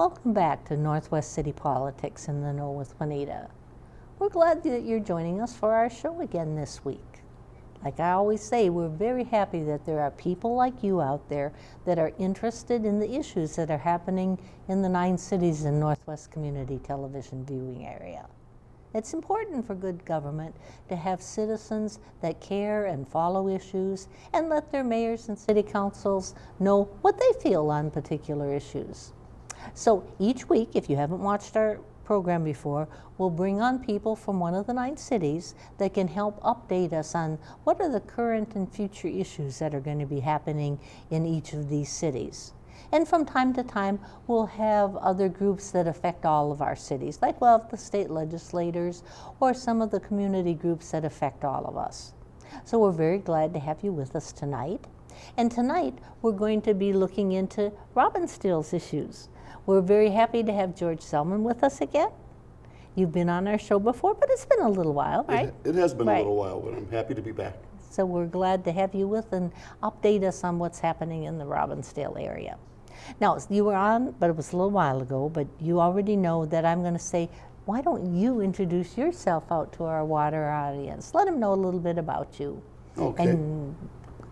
Welcome back to Northwest City Politics in the Know with Juanita. We're glad that you're joining us for our show again this week. Like I always say, we're very happy that there are people like you out there that are interested in the issues that are happening in the 9 cities in Northwest Community Television viewing area. It's important for good government to have citizens that care and follow issues and let their mayors and city councils know what they feel on particular issues. So each week, if you haven't watched our program before, we'll bring on people from one of the 9 cities that can help update us on what are the current and future issues that are going to be happening in each of these cities. And from time to time, we'll have other groups that affect all of our cities, like we'll have the state legislators or some of the community groups that affect all of us. So we're very glad to have you with us tonight. And tonight, we're going to be looking into Robbinsdale's issues. We're very happy to have George Selman with us again. You've been on our show before, but it's been a little while, right? It has been a little while, but I'm happy to be back. So we're glad to have you with and update us on what's happening in the Robbinsdale area. Now, you were on, but it was a little while ago, but you already know that I'm going to say, why don't you introduce yourself out to our water audience? Let them know a little bit about you. Okay. And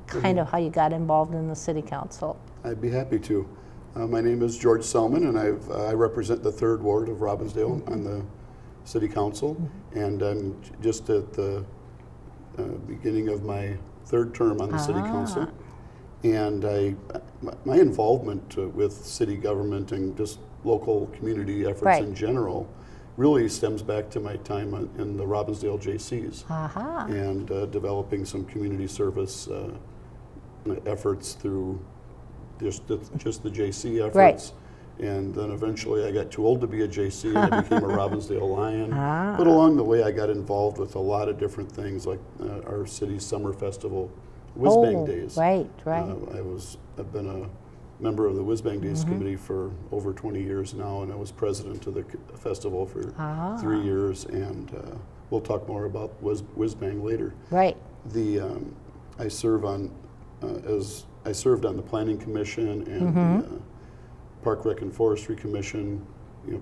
kind of how you got involved in the city council. I'd be happy to. My name is George Selman, and I represent the 3rd Ward of Robbinsdale on the City Council, and I'm just at the beginning of my 3rd term on the City Council. And my involvement with city government and just local community efforts in general really stems back to my time in the Robbinsdale JCs and developing some community service efforts through just the JC efforts. And then eventually I got too old to be a JC and I became a Robbinsdale Lion. But along the way I got involved with a lot of different things, like our city's summer festival, Whiz Bang Days. I've been a member of the Whiz Bang Days committee for over 20 years now, and I was president of the festival for 3 years, and we'll talk more about Whiz Bang later. I serve on I served on the Planning Commission and the Park Rec and Forestry Commission,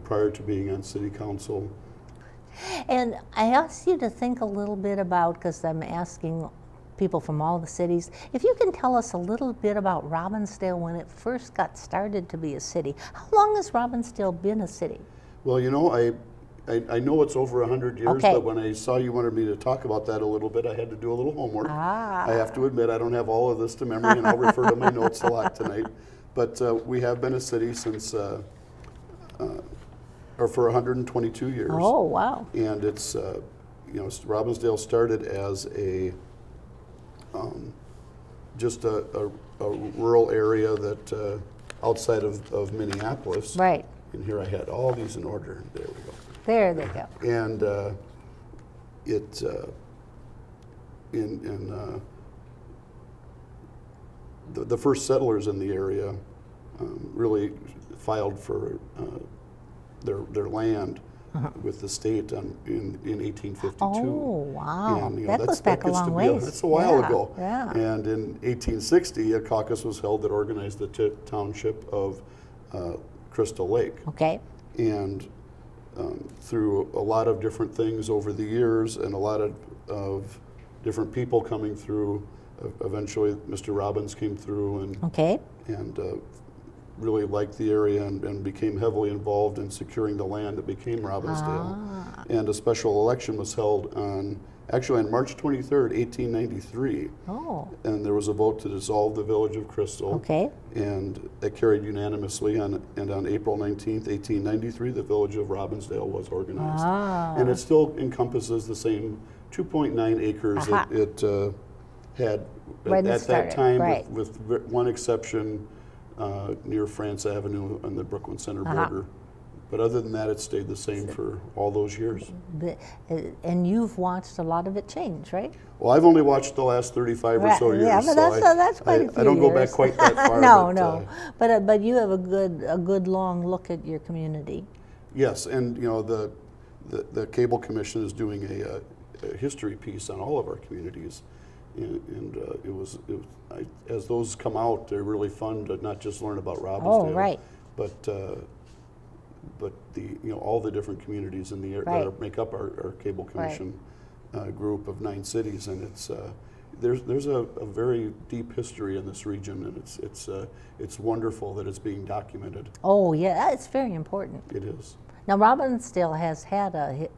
prior to being on City Council. And I asked you to think a little bit about, because I'm asking people from all the cities, if you can tell us a little bit about Robbinsdale when it first got started to be a city. How long has Robbinsdale been a city? Well, I know it's over 100 years, but when I saw you wanted me to talk about that a little bit, I had to do a little homework. I have to admit, I don't have all of this to memory, and I'll refer to my notes a lot tonight. But we have been a city since, or for 122 years. Oh, wow. And it's, Robbinsdale started as just a rural area that outside of Minneapolis. Right. And here I had all these in order. There we go. There they go. And the first settlers in the area really filed for their land with the state in 1852. Oh, wow. And, that goes back a long ways. That's a while ago. Yeah. And in 1860, a caucus was held that organized the township of Crystal Lake. Okay. And through a lot of different things over the years and a lot of different people coming through, eventually Mr. Robbins came through and really liked the area and became heavily involved in securing the land that became Robbinsdale. And a special election was held on March 23rd, 1893. Oh. And there was a vote to dissolve the village of Crystal. Okay. And it carried unanimously, and on April 19th, 1893, the village of Robbinsdale was organized. And it still encompasses the same 2.9 acres that it had at that time, with one exception near France Avenue on the Brooklyn Center border. But other than that, it stayed the same for all those years. And you've watched a lot of it change, right? Well, I've only watched the last 35 or so years. Yeah, but that's quite a few years. I don't go back quite that far. No. But you have a good long look at your community. Yes, and the Cable Commission is doing a history piece on all of our communities, and as those come out, they're really fun to not just learn about Robbinsdale, but but all the different communities in the area that make up our cable commission group of 9 cities, and it's there's a very deep history in this region, and it's wonderful that it's being documented. Oh yeah, it's very important. It is. Now Robbinsdale has had a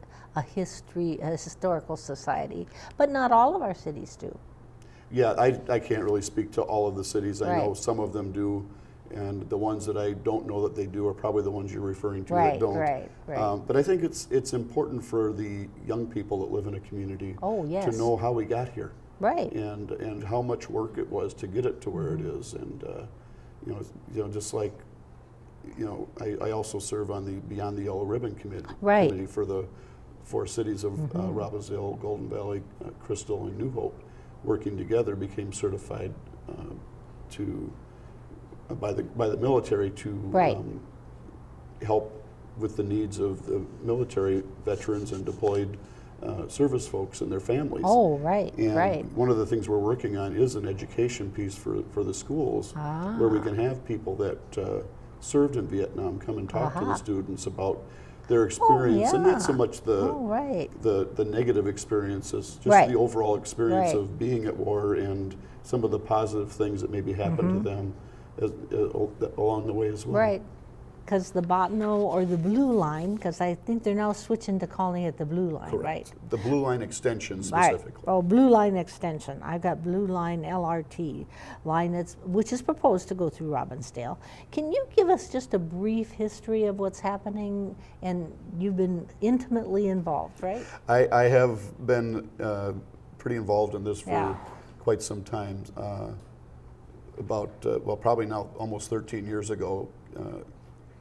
historical society, but not all of our cities do. Yeah, I can't really speak to all of the cities. I know Right. some of them do, and the ones that I don't know that they do are probably the ones you're referring to Right, that don't. right. But I think it's important for the young people that live in a community Oh, yes. to know how we got here. Right. And how much work it was to get it to where it is, and just like I also serve on the Beyond the Yellow Ribbon committee for the 4 cities of Robbinsdale, Golden Valley, Crystal, and New Hope, working together, became certified by the military to help with the needs of the military veterans and deployed service folks and their families. Oh, right, And right. one of the things we're working on is an education piece for the schools, where we can have people that served in Vietnam come and talk to the students about their experience, and not so much the negative experiences, just the overall experience of being at war and some of the positive things that maybe happened to them along the way as well. Right. Because the Botno or the Blue Line, because I think they're now switching to calling it the Blue Line, Correct. right? The Blue Line extension specifically. Right. Oh, Blue Line extension. I've got Blue Line LRT line which is proposed to go through Robbinsdale. Can you give us just a brief history of what's happening? And you've been intimately involved, right? I have been pretty involved in this for quite some time. Probably now almost 13 years ago,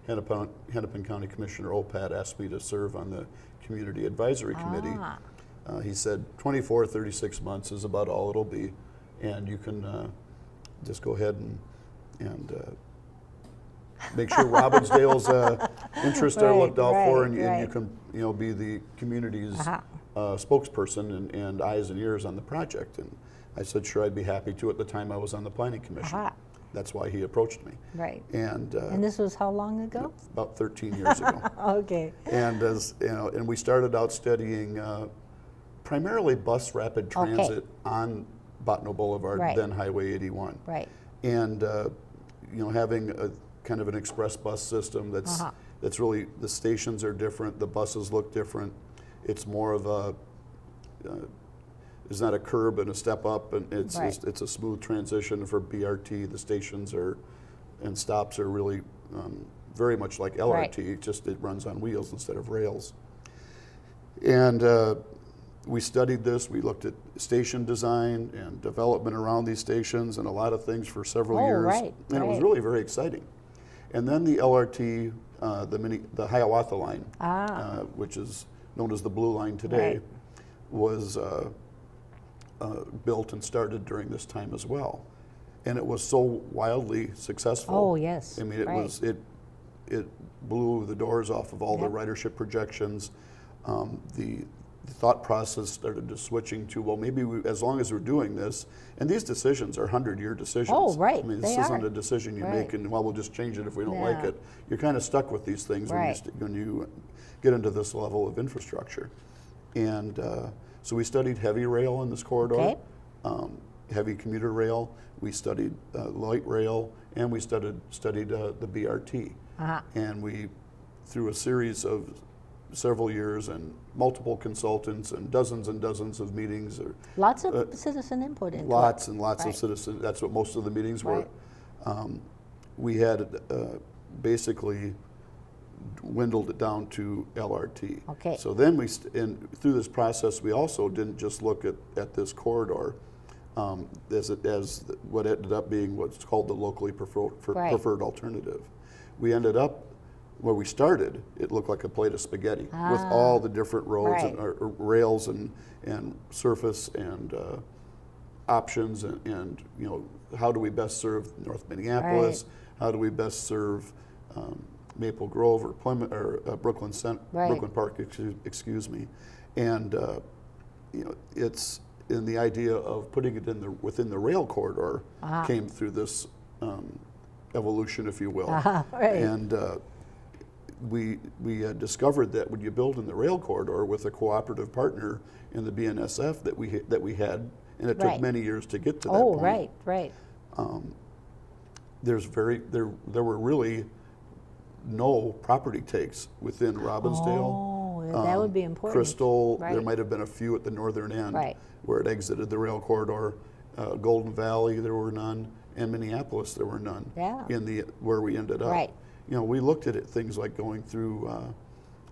Hennepin County Commissioner Opat asked me to serve on the Community Advisory Committee. He said 24, 36 months is about all it'll be, and you can just go ahead and make sure Robbinsdale's interests are looked out for, and you can be the community's spokesperson and eyes and ears on the project. And I said, sure, I'd be happy to. At the time, I was on the Planning Commission. That's why he approached me. Right. And this was how long ago? About 13 years ago. Okay. And and we started out studying primarily bus rapid transit on Botno Boulevard, then Highway 81. Right. And having a kind of an express bus system that's really, the stations are different, the buses look different. It's more of a it's not a curb and a step up, and it's a smooth transition for BRT. The stations and stops are really very much like LRT, just it runs on wheels instead of rails. And we studied this. We looked at station design and development around these stations and a lot of things for several years. And it was really very exciting. And then the LRT, the Hiawatha line, which is known as the Blue Line today, was built and started during this time as well, and it was so wildly successful. Oh yes, I mean it blew the doors off of all the ridership projections. The thought process started to switching to, well, maybe as long as we're doing this, and these decisions are 100-year decisions. Oh right, I mean this isn't a decision you make and we'll just change it if we don't like it. You're kind of stuck with these things when you get into this level of infrastructure, and. So we studied heavy rail in this corridor, heavy commuter rail. We studied light rail, and we studied the BRT. And we, through a series of several years and multiple consultants and dozens of meetings. Lots of citizen input into Lots and lots of citizen. That's what most of the meetings were. We had basically dwindled it down to LRT. Okay. So then through this process, we also didn't just look at this corridor as what ended up being what's called the locally preferred alternative. We ended up where we started. It looked like a plate of spaghetti with all the different roads and or rails and surface and options and how do we best serve North Minneapolis? How do we best serve Maple Grove or Plymouth or Brooklyn Park, excuse me, and it's in the idea of putting it within the rail corridor came through this evolution, if you will, and we discovered that when you build in the rail corridor with a cooperative partner in the BNSF that we had, and it took Right. many years to get to that Oh, point. right. There were really no property takes within Robbinsdale. Oh, that would be important. Crystal, there Right. might have been a few at the northern end Right. where it exited the rail corridor. Golden Valley, there were none, and Minneapolis, there were none. Yeah. In where we ended up. Right. You know, we looked at it, things like going through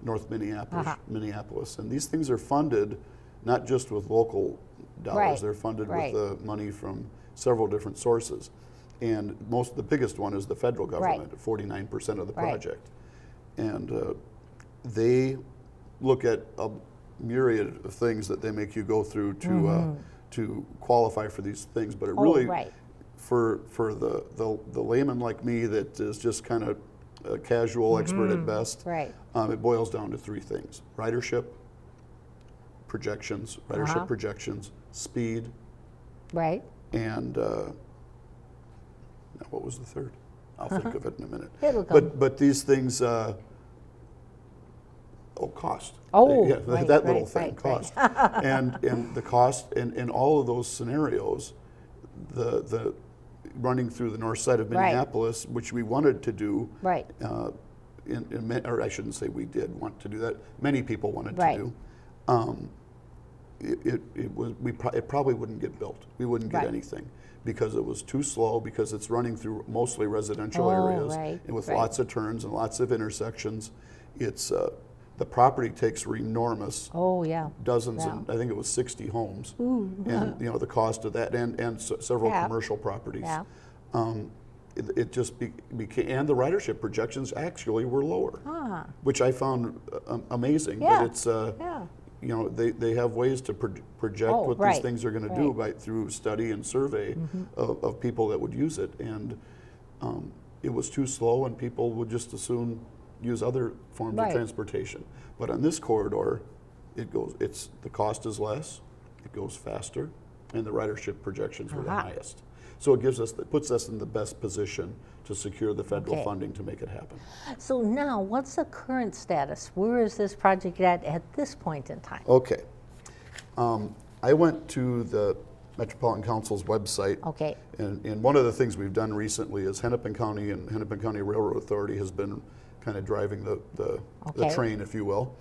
North Minneapolis, and these things are funded not just with local dollars. Right. They're funded Right. with money from several different sources, and the biggest one is the federal government, Right. 49% of the Right. project, and they look at a myriad of things that they make you go through to qualify for these things, but it really, right. for the layman like me that is just kind of a casual expert at best, Right. it boils down to three things: ridership projections, speed, Right. and now what was the third? I'll think of it in a minute. It'll come. But these things, cost. Oh, Yeah, right, that little right, thing, right, cost. And the cost in all of those scenarios, the running through the north side of Right. Minneapolis, which we wanted to do, Right. or I shouldn't say we did want to do that. Many people wanted Right. to do. It probably wouldn't get built. We wouldn't get Right. anything because it was too slow, because it's running through mostly residential Oh, areas right, and with right. lots of turns and lots of intersections. It's the property takes were enormous. Oh, yeah. Dozens, Yeah. and I think it was 60 homes, and the cost of that, and several Yeah. commercial properties. Yeah. It just became, and the ridership projections actually were lower, which I found amazing. Yeah. But it's Yeah. they have ways to project Oh, what right, these things are going to do right. through study and survey of people that would use it, and it was too slow, and people would just as soon use other forms Right. of transportation. But on this corridor, the cost is less, it goes faster, and the ridership projections were the highest. So it puts us in the best position to secure the federal Okay. funding to make it happen. So now, what's the current status? Where is this project at this point in time? Okay. I went to the Metropolitan Council's website. Okay. And one of the things we've done recently is Hennepin County and Hennepin County Railroad Authority has been kind of driving the Okay. train, if you will,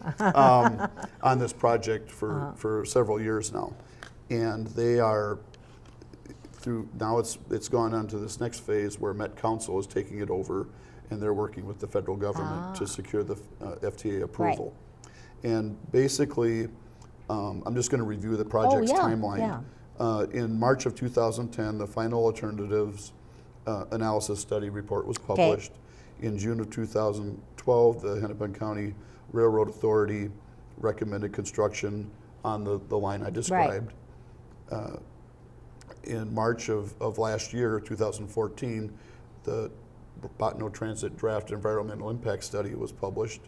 on this project for several years now. And they are now it's gone on to this next phase where Met Council is taking it over, and they're working with the federal government to secure the FTA approval. And basically, I'm just going to review the project's timeline. In March of 2010, the final alternatives analysis study report was published. In June of 2012, the Hennepin County Railroad Authority recommended construction on the line I described. In March of last year, 2014, the Botno Transit Draft Environmental Impact Study was published.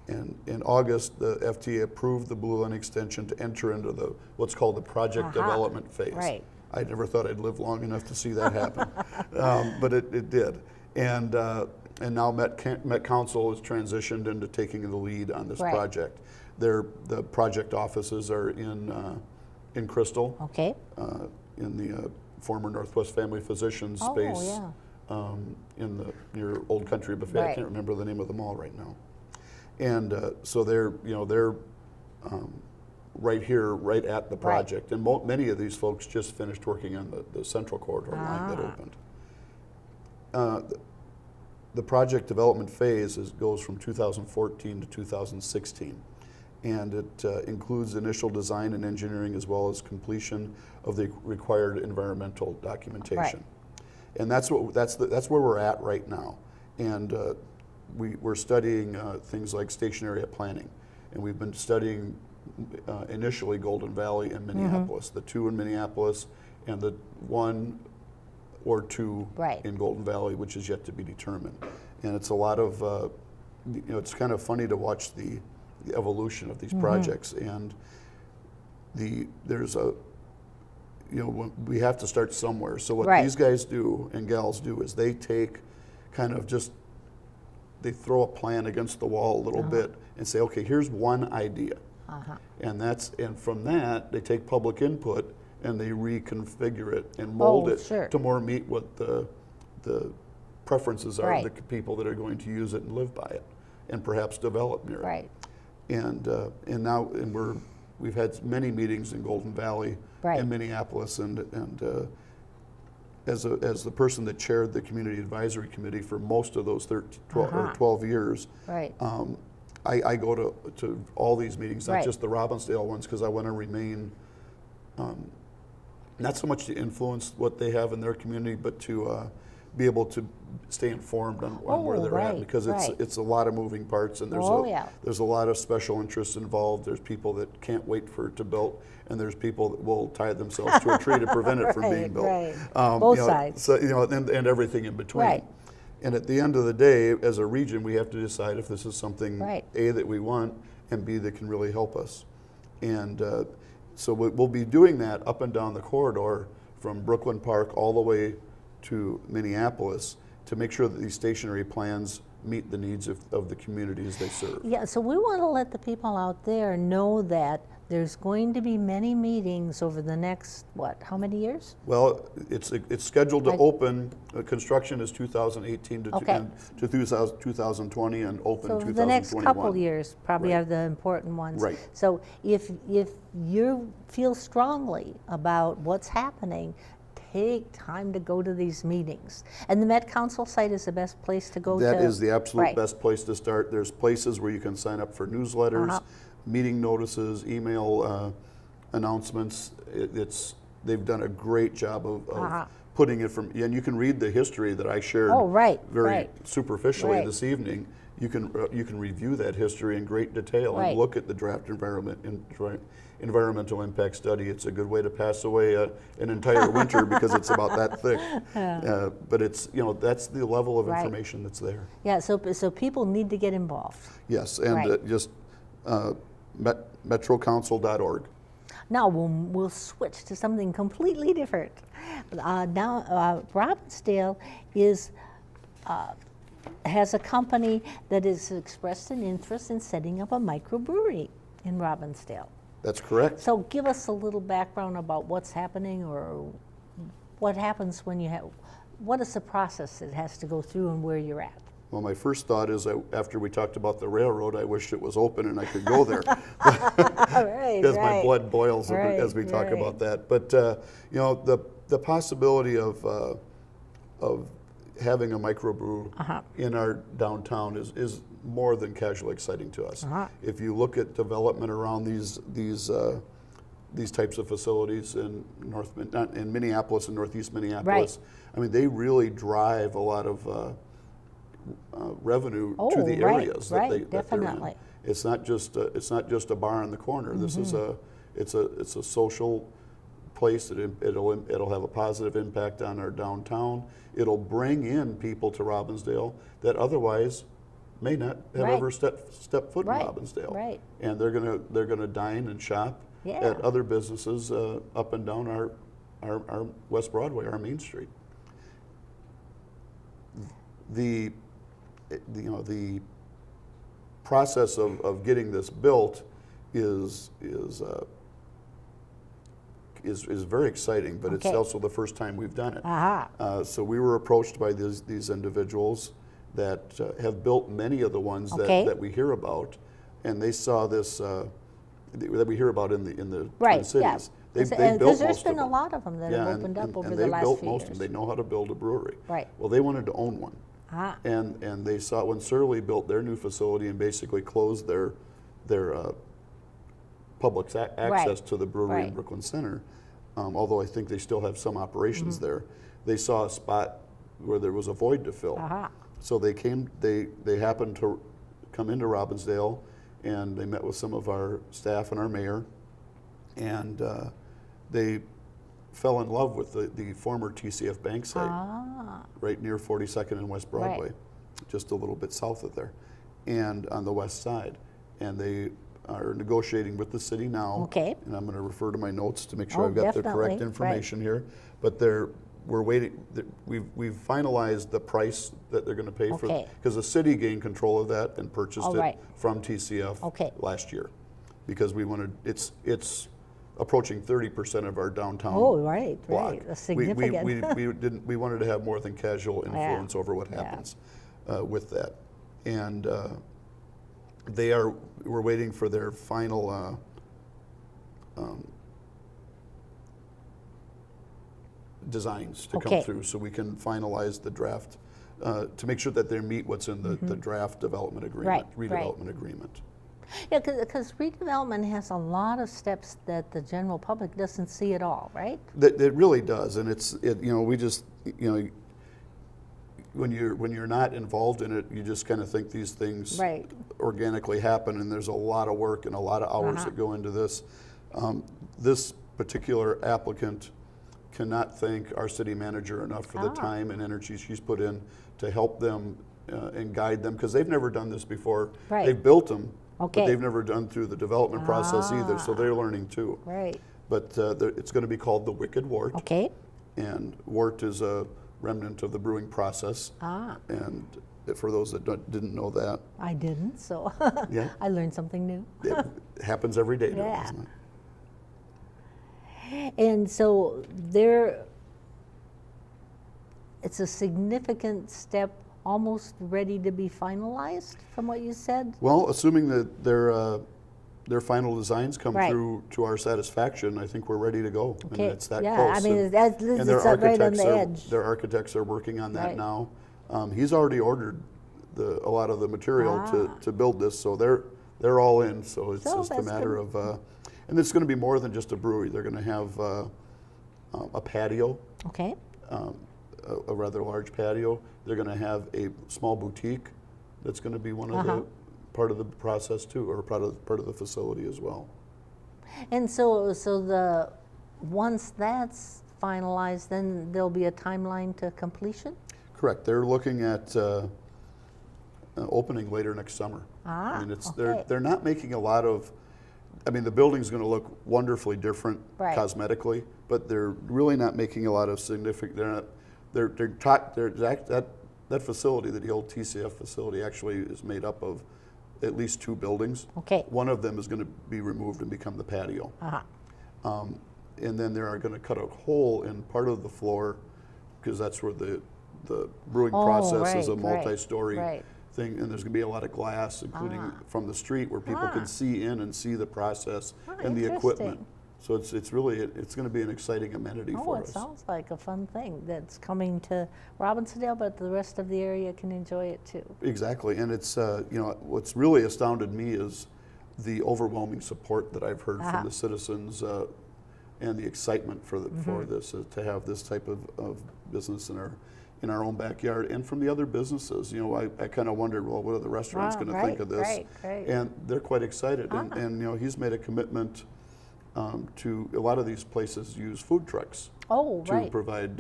And in August, the FTA approved the Blue Line extension to enter into what's called the project development phase. Right. I never thought I'd live long enough to see that happen, but it did. And now Met Council has transitioned into taking the lead on this project. The project offices are in Crystal. Okay. In the former Northwest Family Physicians space, near Old Country Buffet. I can't remember the name of the mall right now. And so they're right here, right at the project. And many of these folks just finished working on the Central Corridor line that opened. The project development phase goes from 2014 to 2016. And it includes initial design and engineering as well as completion of the required environmental documentation. And that's where we're at right now. And we're studying things like station area planning. And we've been studying initially Golden Valley and Minneapolis, the two in Minneapolis and the one or two in Golden Valley, which is yet to be determined. And it's a lot of, it's kind of funny to watch the evolution of these projects, and there's we have to start somewhere. So what these guys do and gals do is they take kind of just they throw a plan against the wall a little bit and say, okay, here's one idea. And from that, they take public input and they reconfigure it and mold it sure. to more meet what the preferences are of the Right. people that are going to use it and live by it, and perhaps develop near it. Right. And we've had many meetings in Golden Valley Right. and Minneapolis, and as the person that chaired the community advisory committee for most of those 12 years, Right. I go to all these meetings, not Right. just the Robbinsdale ones, because I want to remain not so much to influence what they have in their community, but to be able to stay informed on where they're at, because it's a lot of moving parts, and there's a lot of special interests involved. There's people that can't wait for it to build, and there's people that will tie themselves to a tree to prevent it from being built. Right. Both sides. So, and everything in between. Right. And at the end of the day, as a region, we have to decide if this is something, A, that we want, and B, that can really help us. And so we'll be doing that up and down the corridor from Brooklyn Park all the way to Minneapolis to make sure that these stationary plans meet the needs of the communities they serve. Yeah, so we want to let the people out there know that there's going to be many meetings over the next, how many years? Well, it's scheduled to open, construction is 2018 to 2020, and open 2021. So the next couple years probably are the important ones. Right. So if you feel strongly about what's happening, take time to go to these meetings. And the Met Council site is the best place to go to. That is the absolute best place to start. There's places where you can sign up for newsletters, meeting notices, email announcements. They've done a great job of putting it and you can read the history that I shared very superficially this evening. You can review that history in great detail and look at the draft environmental impact study. It's a good way to pass away an entire winter because it's about that thick. But it's that's the level of information that's there. Yeah. So people need to get involved. Yes, and just metrocouncil.org. Now we'll switch to something completely different. Now Robbinsdale has a company that has expressed an interest in setting up a microbrewery in Robbinsdale. That's correct. So give us a little background about what's happening, or what happens when you have, what is the process it has to go through and where you're at? Well, my first thought is after we talked about the railroad, I wished it was open and I could go there. As my blood boils as we talk about that. But the possibility of having a microbrew in our downtown is more than casually exciting to us. If you look at development around these types of facilities in Minneapolis and Northeast Minneapolis, I mean, they really drive a lot of revenue to the areas that they're in. It's not just a bar on the corner. This is it's a social place. It'll have a positive impact on our downtown. It'll bring in people to Robbinsdale that otherwise may not have ever stepped foot in Robbinsdale. Right. And they're gonna dine and shop at other businesses up and down our West Broadway, our Main Street. The process of getting this built is very exciting, but it's also the first time we've done it. So we were approached by these individuals that have built many of the ones that we hear about, and they saw this that we hear about in the Twin Cities. They built because there's most been of a lot of them that have opened up over the last few years. And they built most of them. They know how to build a brewery. Right. Well, they wanted to own one. And they saw when Surly built their new facility and basically closed their public access to the brewery in Brooklyn Center, although I think they still have some operations there. They saw a spot where there was a void to fill. So they happened to come into Robbinsdale, and they met with some of our staff and our mayor, and they fell in love with the former TCF Bank site, right near 42nd and West Broadway, just a little bit south of there, and on the west side. And they are negotiating with the city now, and I'm going to refer to my notes to make sure I've got the correct information here. But we're waiting. We've finalized the price that they're going to pay for, Okay. because the city gained control of that and purchased All it right. from TCF Okay. last year, because we wanted it's approaching 30% of our downtown. Oh, right, block. right. That's significant. We wanted to have more than casual influence over what Yeah. happens with that, and we're waiting for their final. Designs to Okay. come through, so we can finalize the draft to make sure that they meet what's in the draft development agreement, Right, redevelopment agreement. Yeah, because redevelopment has a lot of steps that the general public doesn't see at all, right? It really does, and we just when you're not involved in it, you just kind of think these things Right. organically happen, and there's a lot of work and a lot of hours that go into this. This particular applicant cannot thank our city manager enough for the time and energy she's put in to help them and guide them, because they've never done this before. Right. They've built them, Okay. but they've never done through the development process either, so they're learning too. Right. But it's going to be called the Wicked Wort, Okay. and wort is a remnant of the brewing process. And for those that didn't know that, I didn't, so Yeah. I learned something new. it happens every day. Yeah. Doesn't it? And so it's a significant step, almost ready to be finalized, from what you said? Well, assuming that their final designs come Right. through to our satisfaction, I think we're ready to go. Okay. And it's that Yeah, close. I mean, And- it's and their right on architects the are- edge. Their architects are working on that Right. now. He's already ordered a lot of the material to build this, so they're all in. So it's So just a that's matter good. of, and it's going to be more than just a brewery. They're going to have a patio, Okay. a rather large patio. They're going to have a small boutique that's going to be one of the part of the process too, or part of the facility as well. And so once that's finalized, then there'll be a timeline to completion? Correct. They're looking at opening later next summer. I mean, Okay. they're not making a lot of. I mean, the building's going to look wonderfully different Right. cosmetically, but they're really not making a lot of significant. They're not. That facility, the old TCF facility, actually is made up of at least 2 buildings. Okay. One of them is going to be removed and become the patio. And then they are going to cut a hole in part of the floor, because that's where the brewing process is a right, multi-story right. thing, and there's going to be a lot of glass, including from the street, where people can see in and see the process and the equipment. Interesting. So it's really going to be an exciting amenity Oh, for it us. sounds like a fun thing that's coming to Robbinsdale, but the rest of the area can enjoy it too. Exactly, and it's what's really astounded me is the overwhelming support that I've heard from the citizens and the excitement for this to have this type of business in our own backyard, and from the other businesses. I kind of wondered, well, what are the restaurants going to think of this? Right. And they're quite excited, and he's made a commitment to a lot of these places use food trucks to provide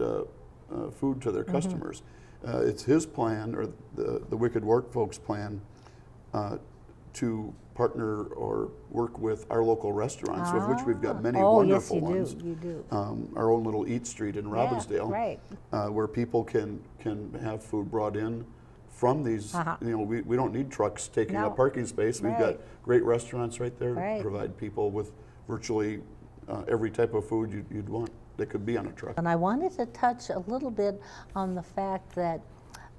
food to their customers. It's his plan, or the Wicked Wort folks' plan, to partner or work with our local restaurants, of which we've got many wonderful ones. You do. Our own little Eat Street in Robbinsdale, right. Where people can have food brought in from these. We don't need trucks taking No. up parking space. We've got great restaurants right there Right. to provide people with virtually every type of food you'd want that could be on a truck. And I wanted to touch a little bit on the fact that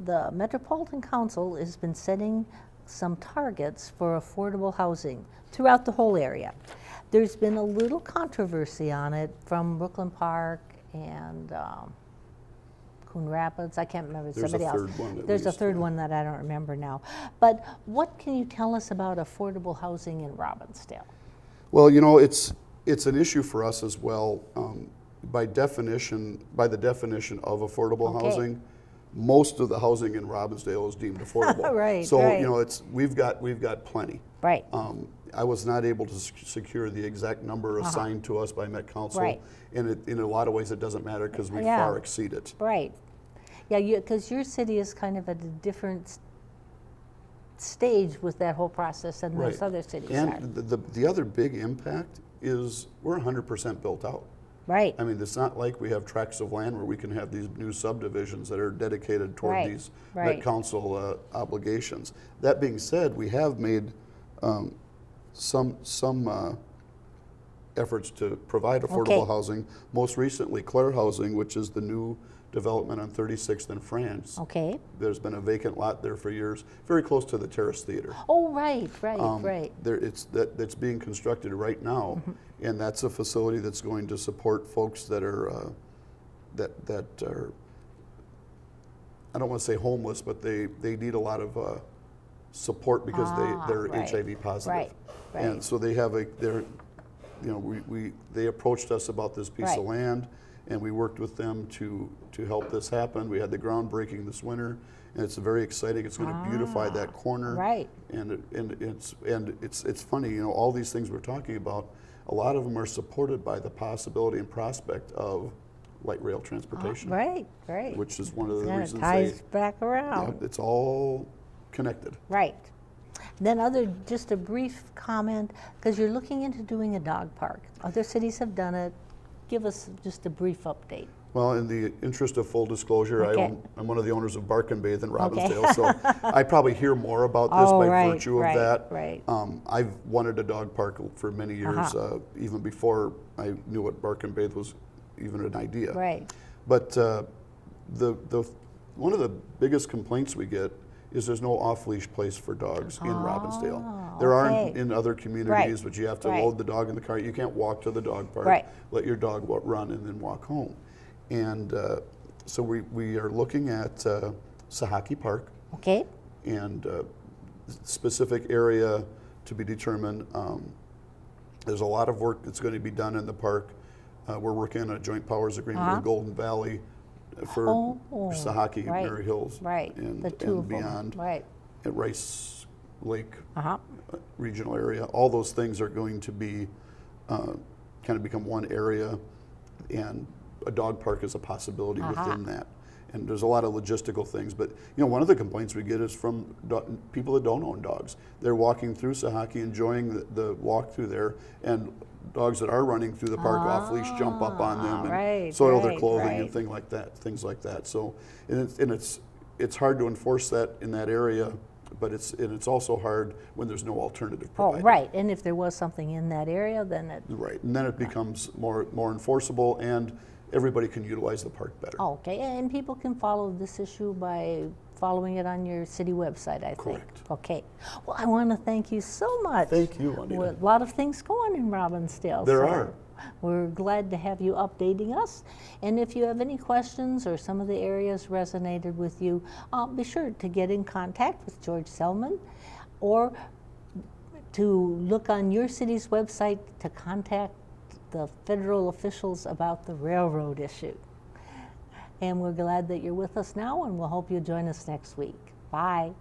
the Metropolitan Council has been setting some targets for affordable housing throughout the whole area. There's been a little controversy on it from Brooklyn Park and Coon Rapids. I can't remember. There's somebody a else. third one at There's a least, third yeah. one that I don't remember now. But what can you tell us about affordable housing in Robbinsdale? Well, it's an issue for us as well. By the definition of affordable housing, most of the housing in Robbinsdale is deemed affordable. Right, So right. we've got plenty. Right. I was not able to secure the exact number assigned to us by Met Council, Right. and in a lot of ways it doesn't matter because we Yeah. far exceed it. Right. Yeah, because your city is kind of at a different stage with that whole process than most other cities are. And the other big impact is we're 100% built out. Right. I mean, it's not like we have tracts of land where we can have these new subdivisions that are dedicated toward Right, these right. Met Council obligations. That being said, we have made some efforts to provide affordable Okay. housing. Most recently, Claire Housing, which is the new development on 36th and France. Okay. There's been a vacant lot there for years, very close to the Terrace Theater. Oh, right, right. That's being constructed right now, and that's a facility that's going to support folks that are that are, I don't want to say homeless, but they need a lot of support because they're right, HIV positive, right, right. and so they have they approached us about this piece of Right. land, and we worked with them to help this happen. We had the groundbreaking this winter, and it's very exciting. It's going to beautify that corner. Right. And it's funny, you know, all these things we're talking about, a lot of them are supported by the possibility and prospect of light rail transportation. Right, right. Which is one of the And it reasons ties back yeah, around. it's all connected. Right. Then just a brief comment, because you're looking into doing a dog park. Other cities have done it. Give us just a brief update. Well, in the interest of full disclosure, Okay. I'm one of the owners of Bark and Bathe in Robbinsdale, so I probably hear more about this Oh, by right, virtue of right, that. right. I've wanted a dog park for many years, even before I knew what Bark and Bathe was even an idea. Right. But one of the biggest complaints we get is there's no off-leash place for dogs in Robbinsdale. There are okay. in other communities, Right, but you have to right. load the dog in the car. You can't walk to the dog park, Right. let your dog run, and then walk home. And so we are looking at Sahaki Park, Okay. and specific area to be determined. There's a lot of work that's going to be done in the park. We're working on a joint powers agreement with Golden Valley for Sahaki, right, Mary Hills, right. and, The two and of them. beyond, Right. at Rice Lake Uh-huh. regional area. All those things are going to be kind of become one area, and a dog park is a possibility within that. And there's a lot of logistical things, but you know, one of the complaints we get is from people that don't own dogs. They're walking through Sahaki, enjoying the walk through there, and dogs that are running through the park off leash jump up on them and right, soil their right, clothing right. and things like that. So, and it's hard to enforce that in that area, but it's also hard when there's no alternative Oh, provided. right. And if there was something in that area, then it. Right, and then it becomes more enforceable, and everybody can utilize the park better. Oh, okay. And people can follow this issue by following it on your city website, I think. Correct. Okay. Well, I want to thank you so much. Thank you, Juanita. A lot of things going in Robbinsdale. There so are. We're glad to have you updating us. And if you have any questions or some of the areas resonated with you, be sure to get in contact with George Selman, or to look on your city's website to contact the federal officials about the railroad issue. And we're glad that you're with us now, and we'll hope you'll join us next week. Bye.